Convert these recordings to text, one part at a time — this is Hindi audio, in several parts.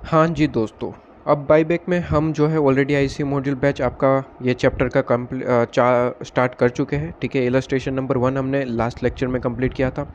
हाँ जी दोस्तों, अब बाईबैक में हम जो है ऑलरेडी आईसी मॉड्यूल बैच आपका ये चैप्टर का स्टार्ट कर चुके हैं। ठीक है, इलस्ट्रेशन नंबर 1 हमने लास्ट लेक्चर में कंप्लीट किया था।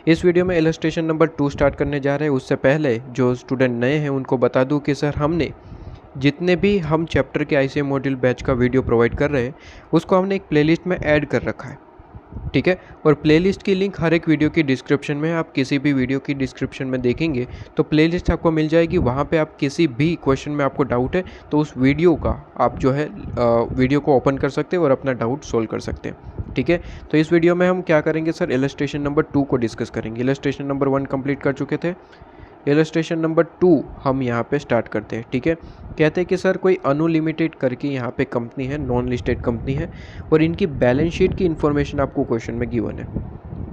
इस वीडियो में इलस्ट्रेशन नंबर 2 स्टार्ट करने जा रहे हैं। उससे पहले जो स्टूडेंट नए हैं उनको बता दूं कि सर हमने जितने भी हम चैप्टर के आईसी मॉड्यूल बैच का वीडियो प्रोवाइड कर रहे हैं उसको हमने एक प्लेलिस्ट में ऐड कर रखा है। ठीक है, और प्लेलिस्ट की लिंक हर एक वीडियो की डिस्क्रिप्शन में, आप किसी भी वीडियो की डिस्क्रिप्शन में देखेंगे तो प्लेलिस्ट आपको मिल जाएगी। वहाँ पे आप किसी भी क्वेश्चन में आपको डाउट है तो उस वीडियो का आप जो है वीडियो को ओपन कर सकते हैं और अपना डाउट सोल्व कर सकते हैं। ठीक है, तो इस वीडियो में हम क्या करेंगे सर, इलस्ट्रेशन नंबर 2 को डिस्कस करेंगे। इलस्ट्रेशन नंबर 1 कंप्लीट कर चुके थे, इलस्ट्रेशन नंबर 2 हम यहाँ पे स्टार्ट करते हैं। ठीक है, कहते हैं कि सर कोई अनलिमिटेड करके यहाँ पे कंपनी है, नॉन लिस्टेड कंपनी है और इनकी बैलेंस शीट की इन्फॉर्मेशन आपको क्वेश्चन में गिवन है।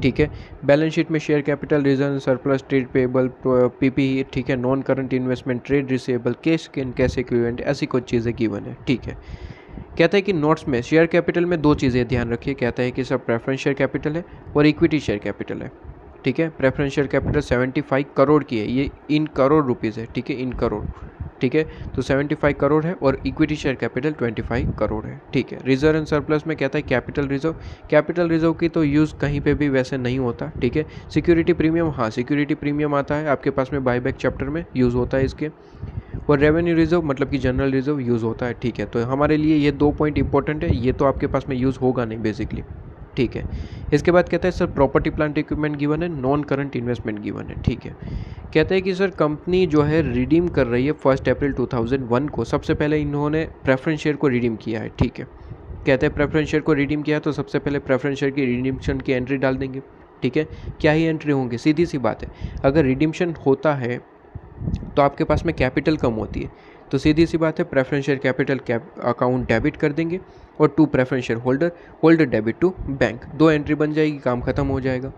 ठीक है, बैलेंस शीट में share capital, reserve, surplus, trade payable, PP, ठीक है, non current investment, trade receivable, cash equivalent, ऐसी कुछ चीज़ें गिवन है। ठीक है, कहता है कि नोट्स में शेयर कैपिटल में 2 चीज़ें ध्यान रखिए। कहता है कि सर प्रेफरेंस शेयर कैपिटल है और इक्विटी शेयर कैपिटल है। ठीक है, प्रेफरेंस शेयर कैपिटल 75 करोड़ की है, ये इन करोड़ रुपीज़ है। ठीक है, इन करोड़। ठीक है, तो 75 करोड़ है और इक्विटी शेयर कैपिटल 25 करोड़ है। ठीक है, रिजर्व एंड सरप्लस में कहता है कैपिटल रिजर्व की तो यूज़ कहीं पे भी वैसे नहीं होता। ठीक है, सिक्योरिटी प्रीमियम, हाँ सिक्योरिटी प्रीमियम आता है आपके पास में, बाईबैक चैप्टर में यूज़ होता है इसके। और रेवेन्यू रिजर्व मतलब कि जनरल रिजर्व यूज़ होता है। ठीक है, तो हमारे लिए ये 2 पॉइंट इंपॉर्टेंट है, ये तो आपके पास में यूज़ होगा नहीं बेसिकली। ठीक है, इसके बाद कहता है sir property plant equipment given है, नॉन करंट इन्वेस्टमेंट गिवन है। ठीक है, कहते हैं कि सर कंपनी जो है रिडीम कर रही है 1 अप्रैल 2001 को। सबसे पहले इन्होंने प्रेफरेंस शेयर को रिडीम किया है। ठीक है, कहते हैं प्रेफरेंस शेयर को रिडीम किया तो सबसे पहले प्रेफरेंस शेयर की रिडीम्शन की एंट्री डाल देंगे। ठीक है, क्या ही एंट्री होंगी, सीधी सी बात है, अगर रिडीम्शन होता है तो आपके पास में कैपिटल कम होती है, तो सीधी सी बात है preference share capital account debit कर देंगे और to preference share holder debit to bank. 2 entry बन जाएगी, काम खत्म हो जाएगा।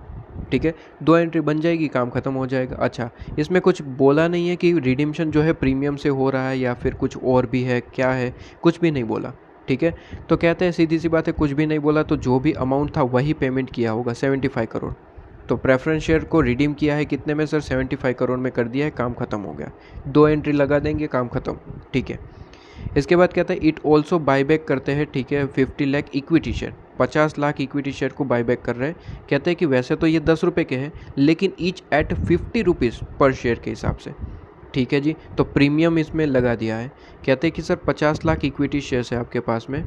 ठीक है, 2 एंट्री बन जाएगी, काम खत्म हो जाएगा। अच्छा, इसमें कुछ बोला नहीं है कि रिडीम्शन जो है प्रीमियम से हो रहा है या फिर कुछ और भी है, क्या है, कुछ भी नहीं बोला। ठीक है, तो कहते हैं सीधी सी बात है कुछ भी नहीं बोला तो जो भी अमाउंट था वही पेमेंट किया होगा, 75 करोड़। तो प्रेफरेंस शेयर को रिडीम किया है कितने में सर, 75 करोड़ में कर दिया है, काम खत्म हो गया। 2 एंट्री लगा देंगे, काम खत्म। ठीक है, इसके बाद कहता है इट ऑल्सो बाईबैक करते हैं। ठीक है, 50 lakh equity share, 50 lakh equity share को बाईबैक कर रहे हैं। कहते हैं कि वैसे तो ये 10 रुपये के हैं लेकिन ईच एट 50 रुपीज़ पर शेयर के हिसाब से। ठीक है जी, तो प्रीमियम इसमें लगा दिया है। कहते हैं कि सर 50 लाख इक्विटी शेयर्स है आपके पास में।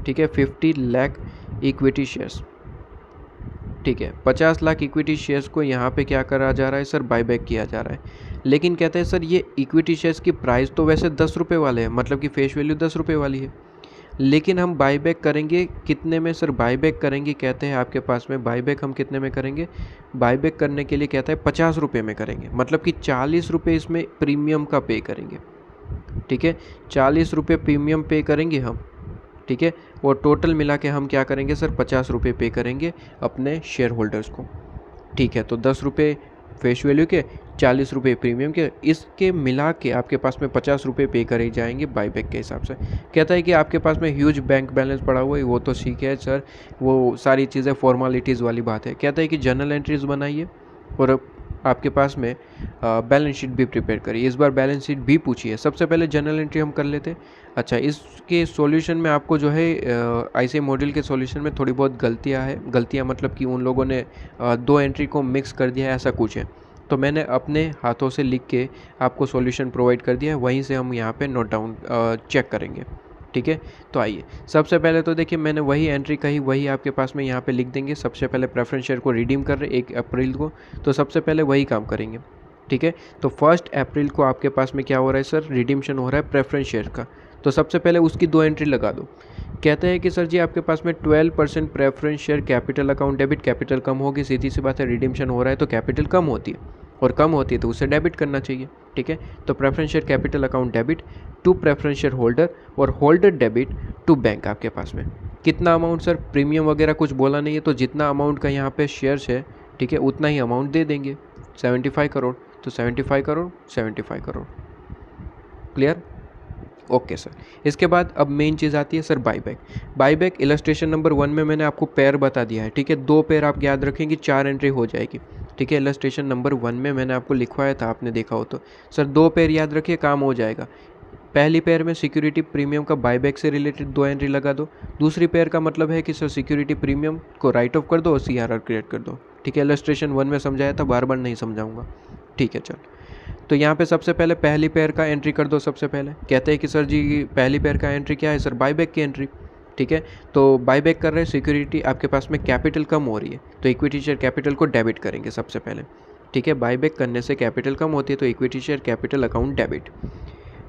ठीक है, 50 लाख इक्विटी शेयर्स। ठीक है, 50 लाख इक्विटी शेयर्स को यहाँ पे क्या करा जा रहा है सर, बाईबैक किया जा रहा है। लेकिन कहते हैं सर ये इक्विटी शेयर्स की प्राइस तो वैसे 10 रुपये वाले हैं, मतलब कि फेस वैल्यू 10 रुपये वाली है, लेकिन हम बाईबैक करेंगे कितने में सर, बाईबैक करेंगे कहते हैं आपके पास में, बाईबैक हम कितने में करेंगे, बाईबैक करने के लिए कहता है 50 रुपये में करेंगे, मतलब कि 40 रुपये इसमें प्रीमियम का पे करेंगे। ठीक है, 40 रुपये प्रीमियम पे करेंगे हम। ठीक है, और टोटल मिला के हम क्या करेंगे सर, 50 रुपये पे करेंगे अपने शेयर होल्डर्स को। ठीक है, तो 10 रुपये फेस वैल्यू के, 40 रुपये प्रीमियम के, इसके मिला के आपके पास में 50 रुपये पे करे जाएंगे बाईबैक के हिसाब से। कहता है कि आपके पास में ह्यूज बैंक बैलेंस पड़ा हुआ है, वो तो ठीक है सर, वो सारी चीज़ें फॉर्मेलिटीज़ वाली बात है। कहता है कि जर्नल एंट्रीज बनाइए और आपके पास में बैलेंस शीट भी प्रिपेयर करिए। इस बार बैलेंस शीट भी पूछी है, सबसे पहले जनरल एंट्री हम कर लेते हैं। अच्छा, इसके सॉल्यूशन में आपको जो है आईसीए मॉड्यूल के सॉल्यूशन में थोड़ी बहुत गलतियाँ मतलब कि उन लोगों ने 2 एंट्री को मिक्स कर दिया है, ऐसा कुछ है। तो मैंने अपने हाथों से लिख के आपको सॉल्यूशन प्रोवाइड कर दिया है, वहीं से हम यहाँ पे नोट डाउन चेक करेंगे। ठीक है, तो आइए सबसे पहले तो देखिए मैंने वही एंट्री कही वही आपके पास में यहाँ पे लिख देंगे। सबसे पहले प्रेफरेंस शेयर को रिडीम कर रहे 1 अप्रैल को, तो सबसे पहले वही काम करेंगे। ठीक है, तो 1 अप्रैल को आपके पास में क्या हो रहा है सर, रिडीम्शन हो रहा है प्रेफरेंस शेयर का, तो सबसे पहले उसकी 2 एंट्री लगा दो। कहते हैं कि सर जी आपके पास में 12% preference share capital account debit, capital कम होगी, सीधी सी बात है, रिडीम्शन हो रहा है तो कैपिटल कम होती है और कम होती है तो उसे डेबिट करना चाहिए। ठीक है, तो preference share capital account debit to preference share holder और होल्डर डेबिट टू बैंक। आपके पास में कितना अमाउंट सर, प्रीमियम वगैरह कुछ बोला नहीं है, तो जितना अमाउंट का यहाँ पे शेयर्स है, ठीक है, उतना ही अमाउंट दे देंगे, 75 करोड़, तो 75 crore 75 crore. Clear. Okay sir. इसके बाद अब मेन चीज़ आती है sir buyback. Buyback illustration number 1 में मैंने आपको पेयर बता दिया है, ठीक है। 2 पेयर आप याद रखें कि 4 एंट्री हो जाएगी, ठीक है। इलस्ट्रेशन नंबर 1 में मैंने आपको लिखवाया था, आपने देखा हो तो। सर 2 पेयर याद रखिए, काम हो जाएगा। पहली पेयर में सिक्योरिटी प्रीमियम का बाईबैक से रिलेटेड 2 एंट्री लगा दो। दूसरी पेयर का मतलब है कि सर सिक्योरिटी प्रीमियम को राइट ऑफ कर दो और CRR क्रिएट कर दो, ठीक है। इलस्ट्रेशन 1 में समझाया था, बार बार नहीं समझाऊंगा, ठीक है। चल, तो यहाँ पे सबसे पहले पहली पेयर का एंट्री कर दो। सबसे पहले कहते हैं कि सर जी पहली पेयर का एंट्री क्या है सर, बाईबैक की एंट्री, ठीक है। तो बाईबैक कर रहे हैं, सिक्योरिटी आपके पास में कैपिटल कम हो रही है, तो इक्विटी शेयर कैपिटल को डेबिट करेंगे सबसे पहले, ठीक है। बाईबैक करने से कैपिटल कम होती है, तो equity share capital account debit.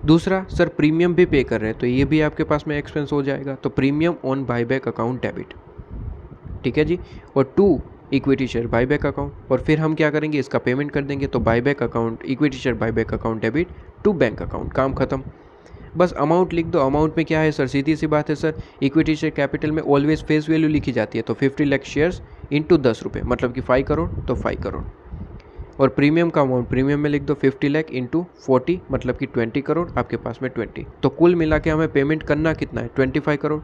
दूसरा सर प्रीमियम भी पे कर रहे हैं, तो ये भी आपके पास में एक्सपेंस हो जाएगा, तो premium on buyback account debit, ठीक है जी। और 2 इक्विटी शेयर बाईबैक अकाउंट, और फिर हम क्या करेंगे, इसका पेमेंट कर देंगे। तो buyback account equity share buyback account debit to bank account, काम खत्म। बस अमाउंट लिख दो। अमाउंट में क्या है सर, सीधी सी बात है सर, इक्विटी शेयर कैपिटल में ऑलवेज फेस वैल्यू लिखी जाती है, तो 50 लाख शेयर्स इंटू 10 रुपये, मतलब कि 5 करोड़, तो 5 करोड़। और प्रीमियम का अमाउंट प्रीमियम में लिख दो 50 लाख इंटू 40, मतलब कि 20 करोड़, आपके पास में 20। तो कुल मिला के हमें पेमेंट करना कितना है, 25 करोड़।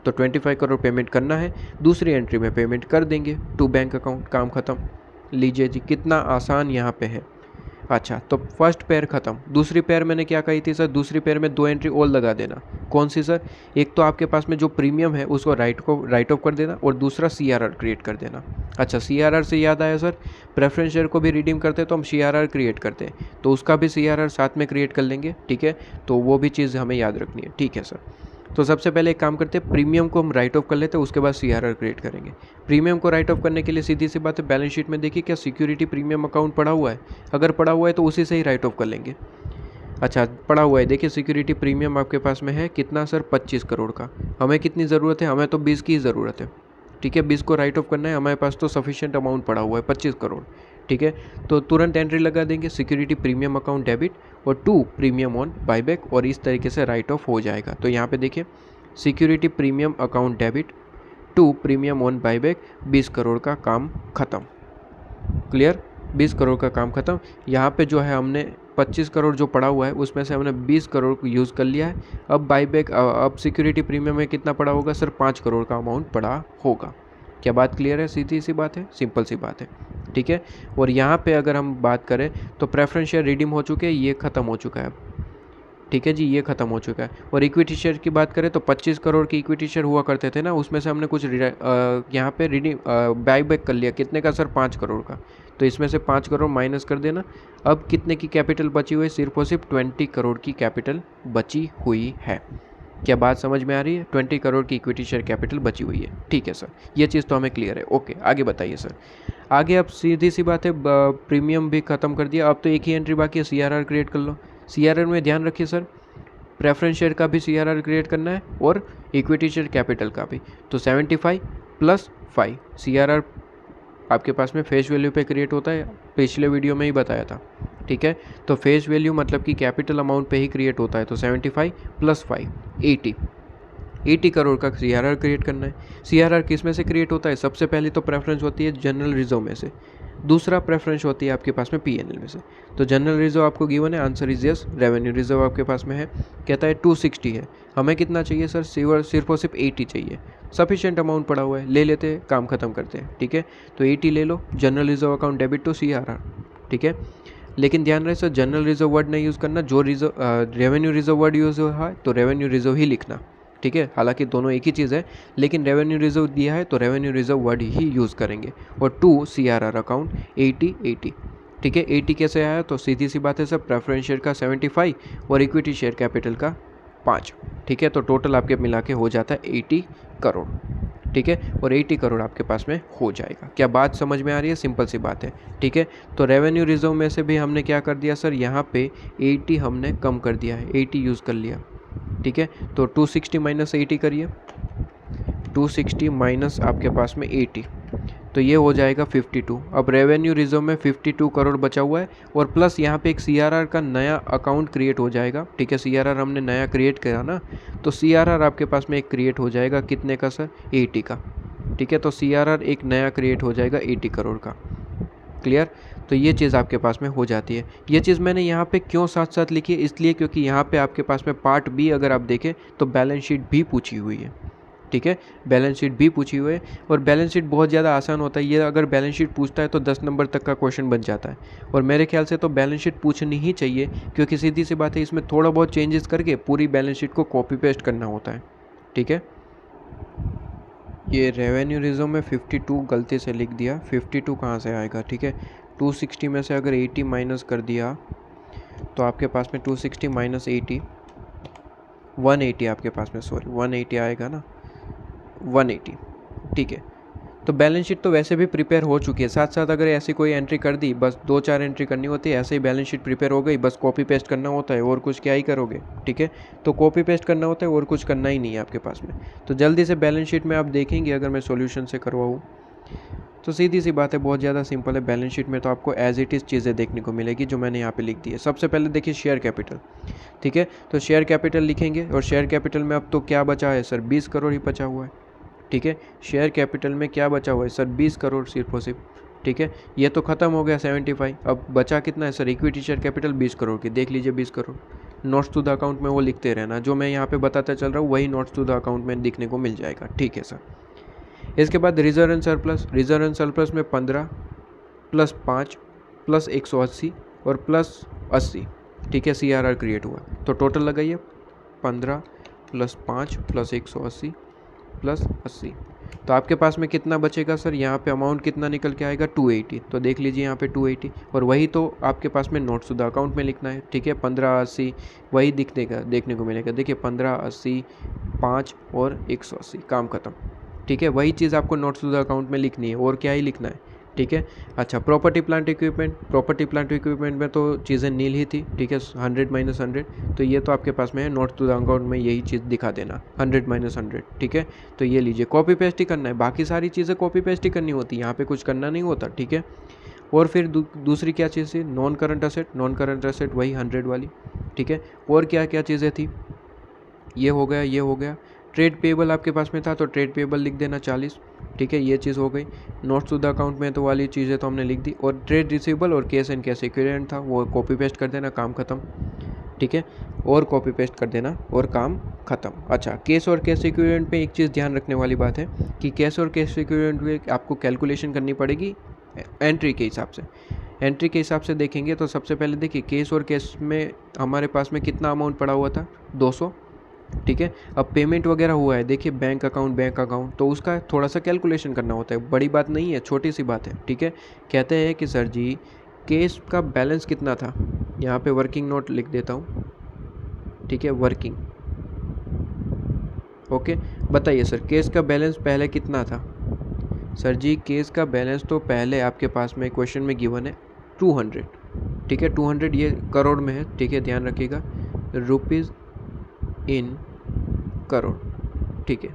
तो 25 करोड़ पेमेंट करना है, दूसरी एंट्री में पेमेंट कर देंगे टू बैंक अकाउंट, काम खत्म। लीजिए जी, कितना आसान यहाँ पे है। अच्छा, तो फर्स्ट पेयर खत्म। दूसरी पेयर मैंने क्या कही थी सर, दूसरी पेयर में 2 एंट्री और लगा देना। कौन सी सर, एक तो आपके पास में जो प्रीमियम है उसको राइट ऑफ कर देना, और दूसरा CRR क्रिएट कर देना। अच्छा, CRR से याद आया सर, प्रेफरेंस शेयर को भी रिडीम करते हैं तो हम CRR क्रिएट करते हैं, तो उसका भी CRR साथ में क्रिएट कर लेंगे, ठीक है। तो वो भी चीज़ हमें याद रखनी है, ठीक है सर। तो सबसे पहले एक काम करते हैं, प्रीमियम को हम राइट ऑफ कर लेते हैं, उसके बाद CRR क्रिएट करेंगे। प्रीमियम को राइट ऑफ करने के लिए सीधी सी बात है, बैलेंस शीट में देखिए क्या सिक्योरिटी प्रीमियम अकाउंट पड़ा हुआ है, अगर पड़ा हुआ है तो उसी से ही राइट ऑफ कर लेंगे। अच्छा, पड़ा हुआ है, देखिए सिक्योरिटी प्रीमियम आपके पास में है कितना सर, 25 करोड़ का। हमें कितनी ज़रूरत है, हमें तो 20 की ज़रूरत है, ठीक है। 20 को राइट ऑफ करना है, हमारे पास तो सफिशिएंट अमाउंट पड़ा हुआ है 25 करोड़, ठीक है। तो तुरंत एंट्री लगा देंगे, सिक्योरिटी प्रीमियम अकाउंट डेबिट और 2 प्रीमियम ऑन बाईबैक, और इस तरीके से राइट ऑफ हो जाएगा। तो यहाँ पे देखिए security premium account debit 2 premium on buyback, 20 crore का काम खत्म। क्लियर, 20 करोड़ का काम खत्म। यहाँ पे जो है हमने 25 करोड़ जो पड़ा हुआ है उसमें से हमने 20 करोड़ को यूज़ कर लिया है। अब बाईबैक, अब सिक्योरिटी प्रीमियम में कितना पड़ा होगा सर, 5 करोड़ का अमाउंट पड़ा होगा। क्या बात क्लियर है, सीधी सी बात है, सिंपल सी बात है, ठीक है। और यहाँ पे अगर हम बात करें तो प्रेफरेंस शेयर रिडीम हो चुके हैं, ये ख़त्म हो चुका है अब, ठीक है जी, ये ख़त्म हो चुका है। और इक्विटी शेयर की बात करें तो 25 करोड़ की इक्विटी शेयर हुआ करते थे ना, उसमें से हमने कुछ यहाँ पे रिडीम बाईबैक कर लिया, कितने का सर, 5 करोड़ का। तो इसमें से 5 करोड़ माइनस कर देना। अब कितने की कैपिटल बची हुई है, सिर्फ और सिर्फ 20 करोड़ की कैपिटल बची हुई है। क्या बात समझ में आ रही है, 20 करोड़ की इक्विटी शेयर कैपिटल बची हुई है, ठीक है सर। ये चीज़ तो हमें क्लियर है, ओके। आगे बताइए सर। आगे अब सीधी सी बात है, प्रीमियम भी ख़त्म कर दिया, अब तो एक ही एंट्री बाकी है, CRR क्रिएट कर लो। CRR में ध्यान रखिए सर, प्रेफरेंस शेयर का भी CRR क्रिएट करना है और इक्विटी शेयर कैपिटल का भी। तो 75 + 5 CRR आपके पास में फेस वैल्यू पे क्रिएट होता है, पिछले वीडियो में ही बताया था, ठीक है। तो फेस वैल्यू मतलब कि कैपिटल अमाउंट पे ही क्रिएट होता है, तो 75 + 5 80 करोड़ का CRR क्रिएट करना है। CRR किस में से क्रिएट होता है, सबसे पहले तो प्रेफरेंस होती है जनरल रिजर्व में से, दूसरा प्रेफरेंस होती है आपके पास में PNL में से। तो जनरल रिजर्व आपको गिवन है, answer is yes. Revenue reserve आपके पास में है, कहता है 260 है, हमें कितना चाहिए सर, सिर्फ और सिर्फ 80 चाहिए। सफिशिएंट अमाउंट पड़ा हुआ है, ले लेते हैं, काम खत्म करते हैं, ठीक है। तो 80 ले लो, general reserve account debit to CRR, ठीक है। लेकिन ध्यान रहे सर, जनरल रिजर्व वर्ड नहीं यूज़ करना, जो रेवेन्यू रिजर्व वर्ड यूज़ हुआ है तो रेवेन्यू रिजर्व ही लिखना, ठीक है। हालांकि दोनों एक ही चीज़ है, लेकिन रेवेन्यू रिजर्व दिया है तो रेवेन्यू रिजर्व वर्ड ही यूज़ करेंगे। और 2 CRR अकाउंट 80, ठीक है। 80 कैसे आया, तो सीधी सी बात है सर, प्रेफरेंस शेयर का 75 और इक्विटी शेयर कैपिटल का 5, ठीक है। तो टोटल आपके मिला के हो जाता है 80 करोड़, ठीक है। और 80 करोड़ आपके पास में हो जाएगा। क्या बात समझ में आ रही है, सिंपल सी बात है, ठीक है। तो रेवेन्यू रिजर्व में से भी हमने क्या कर दिया सर, यहाँ पे 80 हमने कम कर दिया है, 80 यूज़ कर लिया, ठीक है। तो 260 - 80 करिए, 260 - आपके पास में 80, तो ये हो जाएगा 52। अब रेवेन्यू रिजर्व में 52 करोड़ बचा हुआ है, और प्लस यहाँ पे एक CRR का नया अकाउंट क्रिएट हो जाएगा, ठीक है। CRR हमने नया क्रिएट किया ना, तो CRR आपके पास में एक क्रिएट हो जाएगा, कितने का सर, 80 का, ठीक है। तो CRR एक नया क्रिएट हो जाएगा 80 करोड़ का, क्लियर। तो ये चीज़ आपके पास में हो जाती है। ये चीज़ मैंने यहाँ पे क्यों साथ साथ लिखी है, इसलिए क्योंकि यहाँ पे आपके पास में पार्ट बी अगर आप देखें तो बैलेंस शीट भी पूछी हुई है, ठीक है, बैलेंस शीट भी पूछी हुई है। और बैलेंस शीट बहुत ज़्यादा आसान होता है, ये अगर बैलेंस शीट पूछता है तो 10 नंबर तक का क्वेश्चन बन जाता है। और मेरे ख्याल से तो बैलेंस शीट पूछनी ही चाहिए, क्योंकि सीधी सी बात है, इसमें थोड़ा बहुत चेंजेस करके पूरी बैलेंस शीट को कॉपी पेस्ट करना होता है, ठीक है। ये रेवेन्यू रिजर्व में 52 गलती से लिख दिया, 52 कहाँ से आएगा, ठीक है। 260 में से अगर 80 माइनस कर दिया तो आपके पास में 260 माइनस 80 180 आपके पास में, सॉरी 180 आएगा ना, 180, ठीक है। तो बैलेंस शीट तो वैसे भी प्रिपेयर हो चुकी है, साथ साथ अगर ऐसी कोई एंट्री कर दी, बस 2-4 एंट्री करनी होती है, ऐसे ही बैलेंस शीट प्रिपेयर हो गई, बस कॉपी पेस्ट करना होता है, और कुछ क्या ही करोगे, ठीक है। तो कॉपी पेस्ट करना होता है और कुछ करना ही नहीं है आपके पास में। तो जल्दी से बैलेंस शीट में आप देखेंगे, अगर मैं सॉल्यूशन से करवाऊँ तो सीधी सी बात है, बहुत ज़्यादा सिंपल है। बैलेंस शीट में तो आपको एज इट इज़ चीज़ें देखने को मिलेगी जो मैंने यहाँ पे लिख दी है। सबसे पहले देखिए शेयर कैपिटल, ठीक है। तो शेयर कैपिटल लिखेंगे, और शेयर कैपिटल में अब तो क्या बचा है सर, 20 करोड़ ही बचा हुआ है, ठीक है। शेयर कैपिटल में क्या बचा हुआ है सर, 20 करोड़ सिर्फ और सिर्फ, ठीक है। ये तो ख़त्म हो गया 75, अब बचा कितना है sir, equity share capital 20 crore की, देख लीजिए 20 crore. Notes to the account में वो लिखते रहना, जो मैं यहाँ पे बताता चल रहा हूँ वही नोट्स टू द अकाउंट में दिखने को मिल जाएगा, ठीक है सर। इसके बाद reserve and surplus, reserve and surplus में 15 प्लस 5 प्लस 180 और प्लस 80, ठीक है, CRR क्रिएट हुआ। तो टोटल लगाइए 15 प्लस 5 प्लस 180 प्लस 80, तो आपके पास में कितना बचेगा सर, यहाँ पे अमाउंट कितना निकल के आएगा 280। तो देख लीजिए यहाँ पे 280, और वही तो आपके पास में नोट्स टू द अकाउंट में लिखना है, ठीक है। 1580 वही देखने को मिलेगा, देखिए 1580 5 और 180, काम खत्म, ठीक है। वही चीज़ आपको नोट्स टू द अकाउंट में लिखनी है, और क्या ही लिखना है, ठीक है। अच्छा, property plant equipment, property plant equipment में तो चीज़ें नील ही थी, ठीक है, 100 माइनस 100, तो ये तो आपके पास में है, नोट्स टू द अकाउंट में यही चीज़ दिखा देना, 100 माइनस 100, ठीक है। तो ये लीजिए, कॉपी पेस्ट ही करना है, बाकी सारी चीज़ें कॉपी पेस्ट ही करनी होती है, यहाँ पे कुछ करना नहीं होता, ठीक है। और फिर दूसरी क्या चीज़ थी, non current asset, non current asset वही 100 वाली, ठीक है। और क्या क्या चीज़ें थी, ये हो गया, ये हो गया। ट्रेड पेबल आपके पास में था तो ट्रेड पेबल लिख देना 40, ठीक है, ये चीज़ हो गई। नोट्स टू द अकाउंट में तो वाली चीज़ें तो हमने लिख दी, और ट्रेड रिसीवेबल और कैश एंड कैश इक्विवेलेंट था, वो कॉपी पेस्ट कर देना, काम खत्म, ठीक है, और कॉपी पेस्ट कर देना और काम खत्म। अच्छा, कैश और कैश इक्विवेलेंट पे एक चीज़ ध्यान रखने वाली बात है कि कैश और कैश इक्विवेलेंट में आपको कैलकुलेशन करनी पड़ेगी एंट्री के हिसाब से। एंट्री के हिसाब से देखेंगे तो सबसे पहले देखिए, कैश और कैश में हमारे पास में कितना अमाउंट पड़ा हुआ था, 200, ठीक है। अब पेमेंट वगैरह हुआ है, देखिए बैंक अकाउंट, तो उसका थोड़ा सा कैलकुलेशन करना होता है, बड़ी बात नहीं है, छोटी सी बात है, ठीक है। कहते हैं कि सर जी केस का बैलेंस कितना था, यहाँ पे वर्किंग नोट लिख देता हूँ, ठीक है, वर्किंग, ओके। बताइए सर केस का बैलेंस पहले कितना था, सर जी केस का बैलेंस तो पहले आपके पास में क्वेश्चन में गिवन है 200, ठीक है, 200 ये करोड़ में है, ठीक है, ध्यान रखिएगा, रुपीज़ इन करोड़, ठीक है।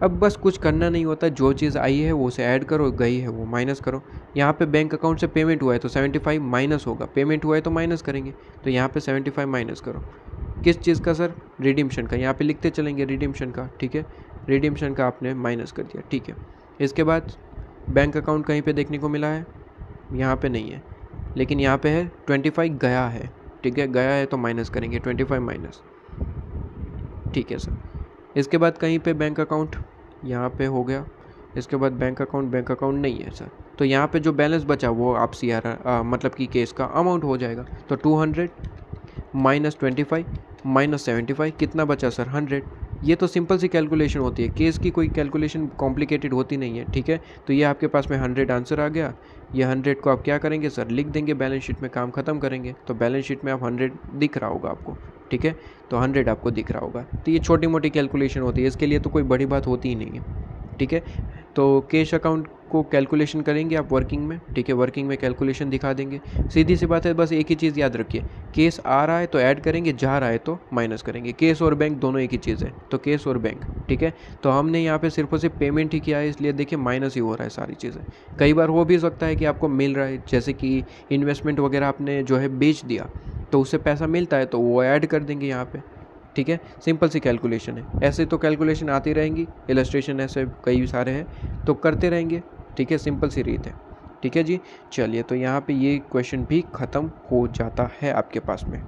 अब बस कुछ करना नहीं होता, जो चीज़ आई है वो उसे ऐड करो, गई है वो माइनस करो। यहाँ पे बैंक अकाउंट से पेमेंट हुआ है तो 75 माइनस होगा, पेमेंट हुआ है तो माइनस करेंगे, तो यहाँ पे 75 माइनस करो। किस चीज़ का सर, रिडीम्शन का, यहाँ पे लिखते चलेंगे रिडीम्शन का, ठीक है, रिडीम्शन का आपने माइनस कर दिया, ठीक है। इसके बाद बैंक अकाउंट कहीं पर देखने को मिला है, यहाँ पर नहीं है, लेकिन यहाँ पर है 25 गया है, ठीक है, गया है तो माइनस करेंगे 25 माइनस, ठीक है सर। इसके बाद कहीं पे बैंक अकाउंट यहाँ पे हो गया, इसके बाद बैंक अकाउंट नहीं है सर, तो यहाँ पे जो बैलेंस बचा वो आप CRR मतलब कि केस का अमाउंट हो जाएगा। तो 200 माइनस 25 माइनस 75 कितना बचा सर, 100। ये तो सिंपल सी कैलकुलेशन होती है, केस की कोई कैलकुलेशन कॉम्प्लिकेटेड होती नहीं है, ठीक है। तो ये आपके पास में 100 आंसर आ गया, ये 100 को आप क्या करेंगे सर, लिख देंगे बैलेंस शीट में, काम खत्म करेंगे। तो बैलेंस शीट में आप 100 दिख रहा होगा आपको, ठीक है, तो 100 आपको दिख रहा होगा। तो ये छोटी मोटी कैलकुलेशन होती है, इसके लिए तो कोई बड़ी बात होती ही नहीं है, ठीक है। तो कैश अकाउंट को कैलकुलेशन करेंगे आप वर्किंग में, ठीक है, वर्किंग में कैलकुलेशन दिखा देंगे, सीधी सी बात है। बस एक ही चीज़ याद रखिए, केस आ रहा है तो ऐड करेंगे, जा रहा है तो माइनस करेंगे। केस और बैंक दोनों एक ही चीज़ है, तो केस और बैंक, ठीक है। तो हमने यहाँ पे सिर्फ और सिर्फ पेमेंट ही किया है, इसलिए देखिए माइनस ही हो रहा है सारी चीज़ें। कई बार हो भी सकता है कि आपको मिल रहा है, जैसे कि इन्वेस्टमेंट वगैरह आपने जो है बेच दिया तो उससे पैसा मिलता है, तो वो ऐड कर देंगे यहाँ पे, ठीक है। सिंपल सी कैलकुलेशन है, ऐसे तो कैलकुलेशन आती रहेंगी, इलस्ट्रेशन ऐसे कई सारे हैं तो करते रहेंगे, ठीक है, सिंपल सी रीत है। ठीक है जी। चलिए, तो यहाँ पे ये क्वेश्चन भी ख़त्म हो जाता है आपके पास में।